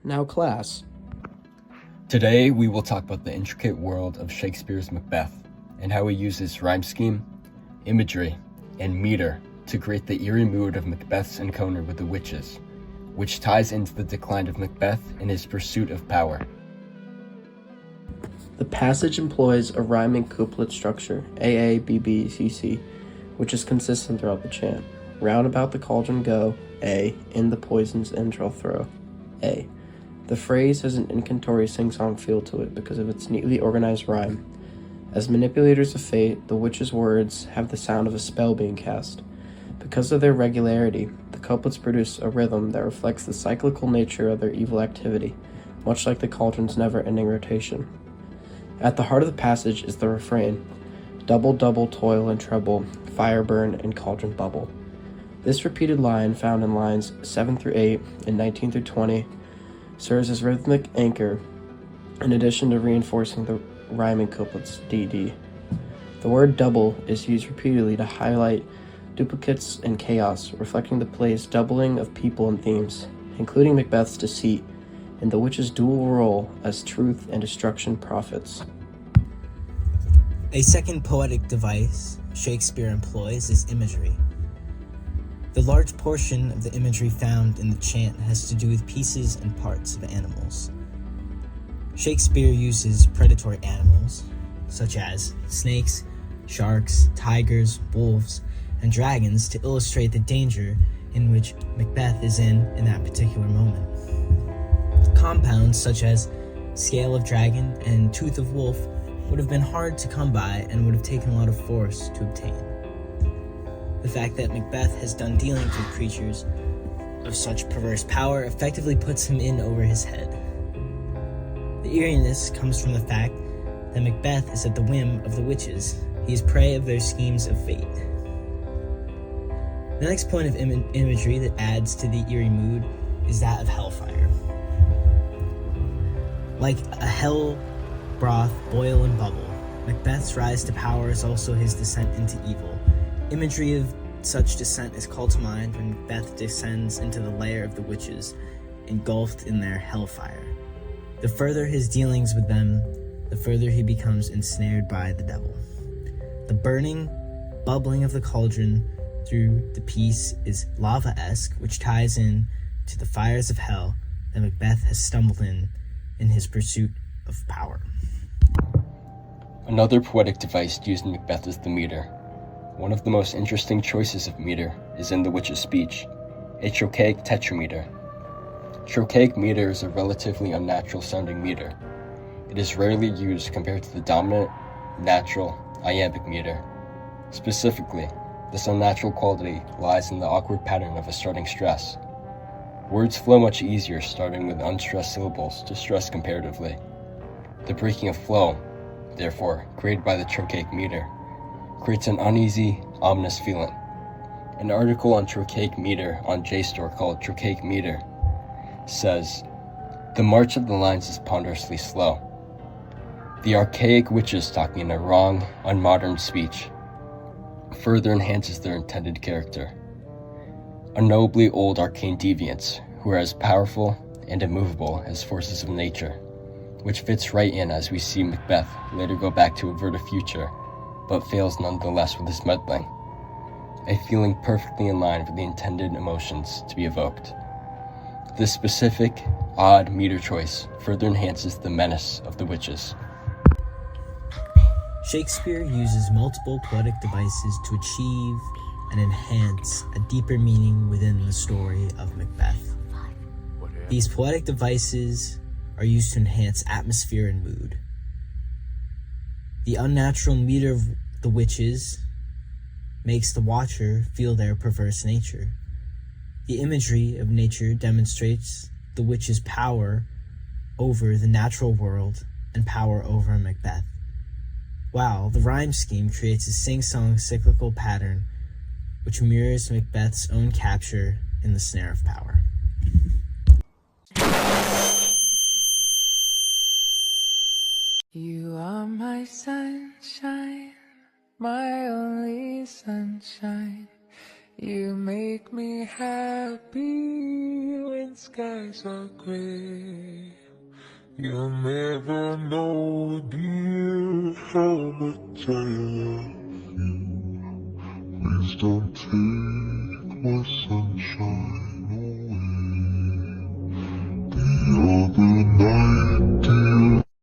Now class. Today we will talk about the intricate world of Shakespeare's Macbeth and how he uses rhyme scheme, imagery, and meter to create the eerie mood of Macbeth's encounter with the witches, which ties into the decline of Macbeth and his pursuit of power. The passage employs a rhyming couplet structure, A, B, B, C, C, which is consistent throughout the chant. Round about the cauldron go, A, in the poison's entrail throw, A. The phrase has an incantory sing-song feel to it because of its neatly organized rhyme. As manipulators of fate, the witches' words have the sound of a spell being cast. Because of their regularity, the couplets produce a rhythm that reflects the cyclical nature of their evil activity, much like the cauldron's never-ending rotation. At the heart of the passage is the refrain, double, double, toil and trouble, fire burn and cauldron bubble. This repeated line, found in lines 7 through 8 and 19 through 20, serves as rhythmic anchor in addition to reinforcing the rhyming couplets DD. The word double is used repeatedly to highlight duplicates and chaos, reflecting the play's doubling of people and themes, including Macbeth's deceit and the witch's dual role as truth and destruction prophets. A second poetic device Shakespeare employs is imagery. The large portion of the imagery found in the chant has to do with pieces and parts of animals. Shakespeare uses predatory animals, such as snakes, sharks, tigers, wolves, and dragons to illustrate the danger in which Macbeth is in that particular moment. Compounds such as scale of dragon and tooth of wolf would have been hard to come by and would have taken a lot of force to obtain. The fact that Macbeth has done dealings with creatures of such perverse power effectively puts him in over his head. The eeriness comes from the fact that Macbeth is at the whim of the witches. He is prey of their schemes of fate. The next point of imagery that adds to the eerie mood is that of hellfire. Like a hell broth boil and bubble, Macbeth's rise to power is also his descent into evil. Imagery of such descent is called to mind when Macbeth descends into the lair of the witches, engulfed in their hellfire. The further his dealings with them, the further he becomes ensnared by the devil. The burning, bubbling of the cauldron through the piece is lava-esque, which ties in to the fires of hell that Macbeth has stumbled in his pursuit of power. Another poetic device used in Macbeth is the meter. One of the most interesting choices of meter is in the witch's speech, a trochaic tetrameter. Trochaic meter is a relatively unnatural sounding meter. It is rarely used compared to the dominant, natural, iambic meter. Specifically, this unnatural quality lies in the awkward pattern of a starting stress. Words flow much easier starting with unstressed syllables to stress comparatively. The breaking of flow, therefore, created by the trochaic meter, creates an uneasy, ominous feeling. An article on trochaic meter on JSTOR called Trochaic Meter says, "The march of the lines is ponderously slow. The archaic witches talking in a wrong, unmodern speech further enhances their intended character. Unknowably old arcane deviants who are as powerful and immovable as forces of nature," which fits right in as we see Macbeth later go back to avert a future, but fails nonetheless with his meddling, a feeling perfectly in line with the intended emotions to be evoked. This specific, odd meter choice further enhances the menace of the witches. Shakespeare uses multiple poetic devices to achieve and enhance a deeper meaning within the story of Macbeth. These poetic devices are used to enhance atmosphere and mood. The unnatural meter of the witches makes the watcher feel their perverse nature. The imagery of nature demonstrates the witch's power over the natural world and power over Macbeth, while the rhyme scheme creates a sing-song cyclical pattern which mirrors Macbeth's own capture in the snare of power. You are my sunshine, my only sunshine. You make me happy when skies skies are gray. You'll never know, dear, how much I love you. Please don't take my sunshine.